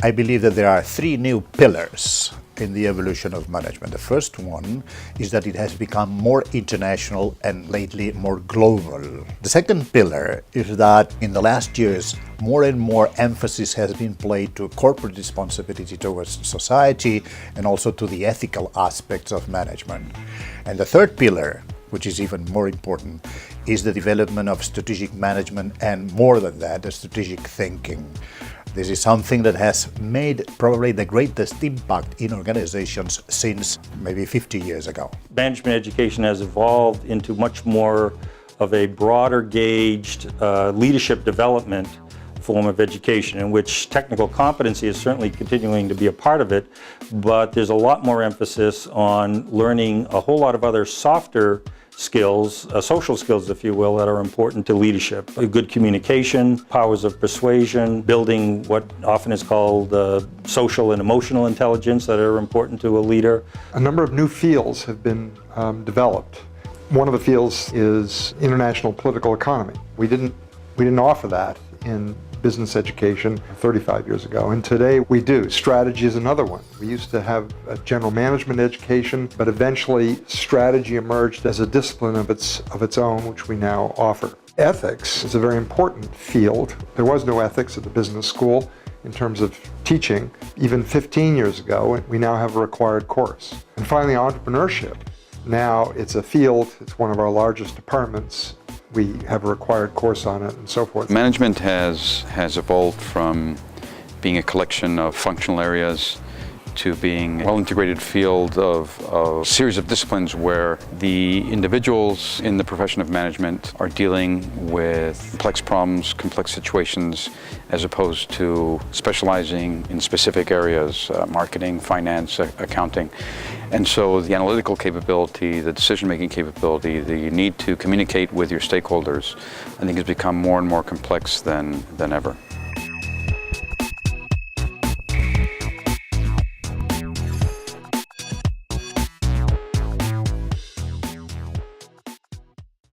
I believe that there are three new pillars in the evolution of management. The first one is that it has become more international and lately more global. The second pillar is that in the last years, more and more emphasis has been placed to corporate responsibility towards society and also to the ethical aspects of management. And the third pillar, which is even more important, is the development of strategic management and more than that, the strategic thinking. This is something that has made probably the greatest impact in organizations since maybe 50 years ago. Management education has evolved into much more of a broader gauged leadership development form of education, in which technical competency is certainly continuing to be a part of it, but there's a lot more emphasis on learning a whole lot of other softer skills, social skills, if you will, that are important to leadership. Good communication, powers of persuasion, building what often is called social and emotional intelligence that are important to a leader. A number of new fields have been developed. One of the fields is international political economy. We didn't offer that in business education 35 years ago, and today we do. Strategy is another one. We used to have a general management education, but eventually strategy emerged as a discipline of its own, which we now offer. Ethics is a very important field. There was no ethics at the business school in terms of teaching. Even 15 years ago, we now have a required course. And finally, entrepreneurship. Now it's a field, it's one of our largest departments. We have a required course on it and so forth. Management has evolved from being a collection of functional areas to being a well-integrated field of a series of disciplines where the individuals in the profession of management are dealing with complex problems, complex situations, as opposed to specializing in specific areas, marketing, finance, accounting. And so the analytical capability, the decision-making capability, the need to communicate with your stakeholders, I think has become more and more complex than ever.